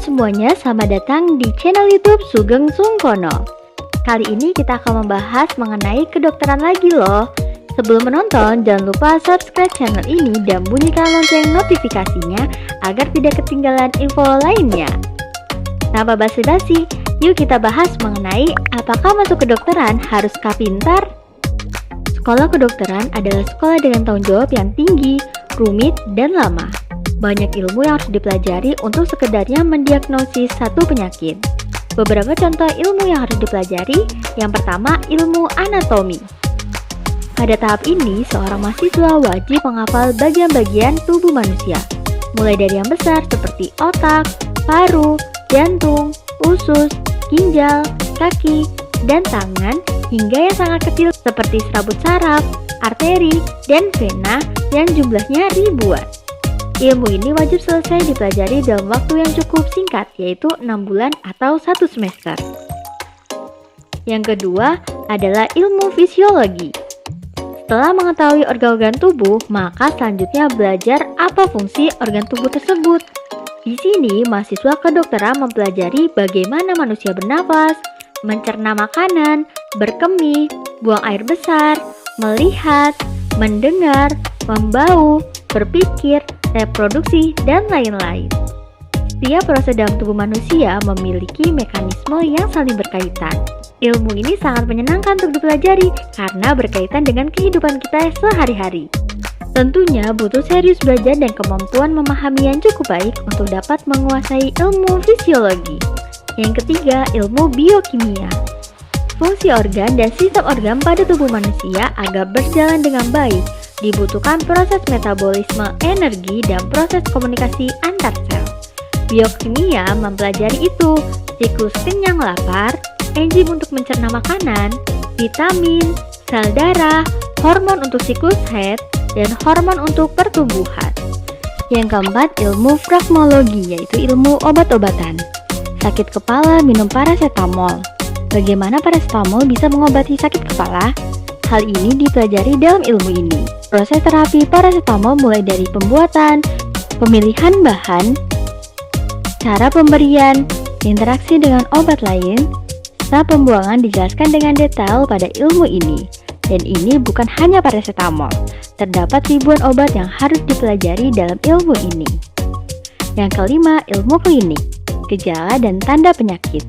semuanya, selamat datang di channel YouTube Sugeng Sungkono. Kali ini kita akan membahas mengenai kedokteran lagi loh. Sebelum menonton, jangan lupa subscribe channel ini dan bunyikan lonceng notifikasinya agar tidak ketinggalan info lainnya. Tanpa basa-basi, yuk kita bahas mengenai apakah masuk kedokteran harus pintar? Sekolah kedokteran adalah sekolah dengan tanggung jawab yang tinggi, rumit, dan lama. Banyak ilmu yang harus dipelajari untuk sekedarnya mendiagnosis satu penyakit. Beberapa contoh ilmu yang harus dipelajari, yang pertama ilmu anatomi. Pada tahap ini, seorang mahasiswa wajib menghafal bagian-bagian tubuh manusia, mulai dari yang besar seperti otak, paru, jantung, usus, ginjal, kaki, dan tangan, hingga yang sangat kecil seperti serabut saraf, arteri, dan vena yang jumlahnya ribuan. Ilmu ini wajib selesai dipelajari dalam waktu yang cukup singkat, yaitu 6 bulan atau 1 semester. Yang kedua adalah ilmu fisiologi. Setelah mengetahui organ-organ tubuh, maka selanjutnya belajar apa fungsi organ tubuh tersebut. Di sini, mahasiswa kedokteran mempelajari bagaimana manusia bernafas, mencerna makanan, berkemih, buang air besar, melihat, mendengar, membau, berpikir, reproduksi, dan lain-lain. Setiap proses dalam tubuh manusia memiliki mekanisme yang saling berkaitan. Ilmu ini sangat menyenangkan untuk dipelajari karena berkaitan dengan kehidupan kita sehari-hari. Tentunya butuh serius belajar dan kemampuan memahami yang cukup baik untuk dapat menguasai ilmu fisiologi. Yang ketiga, ilmu biokimia. Fungsi organ dan sistem organ pada tubuh manusia agar berjalan dengan baik dibutuhkan proses metabolisme energi dan proses komunikasi antar sel. Biokimia mempelajari itu, siklus kenyang lapar, enzim untuk mencerna makanan, vitamin, sel darah, hormon untuk siklus haid, dan hormon untuk pertumbuhan. Yang keempat, ilmu farmakologi, yaitu ilmu obat-obatan. Sakit kepala, minum paracetamol. Bagaimana paracetamol bisa mengobati sakit kepala? Hal ini dipelajari dalam ilmu ini. Proses terapi paracetamol mulai dari pembuatan, pemilihan bahan, cara pemberian, interaksi dengan obat lain, serta pembuangan dijelaskan dengan detail pada ilmu ini. Dan ini bukan hanya paracetamol, terdapat ribuan obat yang harus dipelajari dalam ilmu ini. Yang kelima, ilmu klinik, gejala dan tanda penyakit.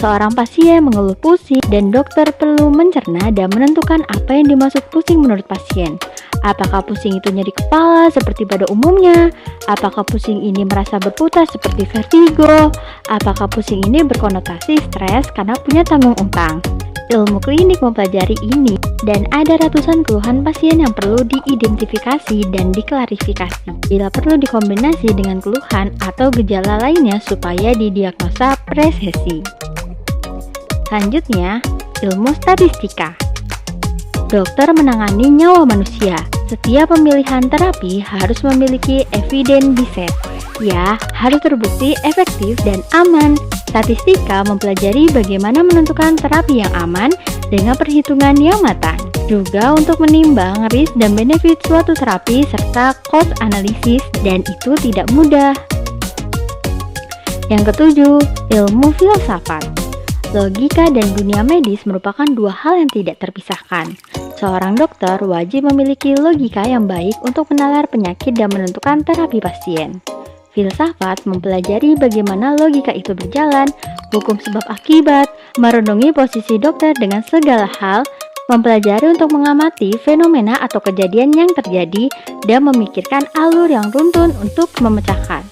Seorang pasien mengeluh pusing dan dokter perlu mencerna dan menentukan apa yang dimaksud pusing menurut pasien. Apakah pusing itu nyeri kepala seperti pada umumnya? Apakah pusing ini merasa berputar seperti vertigo? Apakah pusing ini berkonotasi stres karena punya tanggung utang? Ilmu klinik mempelajari ini dan ada ratusan keluhan pasien yang perlu diidentifikasi dan diklarifikasi. Bila perlu dikombinasi dengan keluhan atau gejala lainnya supaya didiagnosa presisi. Selanjutnya, ilmu statistika. Dokter menangani nyawa manusia. Setiap pemilihan terapi harus memiliki evidence based. Ya, harus terbukti efektif dan aman. Statistika mempelajari bagaimana menentukan terapi yang aman dengan perhitungan yang matang. Juga untuk menimbang risk dan benefit suatu terapi serta cost analisis, dan itu tidak mudah. Yang ketujuh, ilmu filsafat. Logika dan dunia medis merupakan dua hal yang tidak terpisahkan. Seorang dokter wajib memiliki logika yang baik untuk menalar penyakit dan menentukan terapi pasien. Filsafat mempelajari bagaimana logika itu berjalan, hukum sebab akibat, merenungi posisi dokter dengan segala hal, mempelajari untuk mengamati fenomena atau kejadian yang terjadi, dan memikirkan alur yang runtun untuk memecahkan.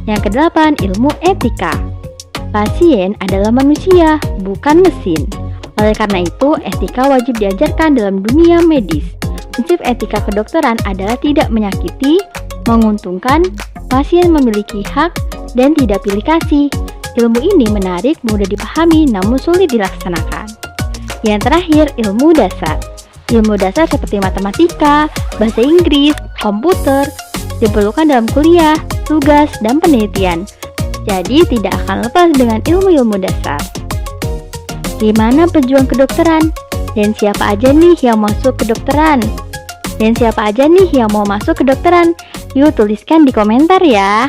Yang kedelapan, ilmu etika. Pasien adalah manusia, bukan mesin. Oleh karena itu, etika wajib diajarkan dalam dunia medis. Prinsip etika kedokteran adalah tidak menyakiti, menguntungkan, pasien memiliki hak, dan tidak pilih kasih. Ilmu ini menarik, mudah dipahami, namun sulit dilaksanakan. Yang terakhir, ilmu dasar. Ilmu dasar seperti matematika, bahasa Inggris, komputer, diperlukan dalam kuliah, tugas, dan penelitian. Jadi tidak akan lepas dengan ilmu-ilmu dasar. Gimana pejuang kedokteran? Dan siapa aja nih yang masuk kedokteran? Dan siapa aja nih yang mau masuk kedokteran? Yuk tuliskan di komentar ya.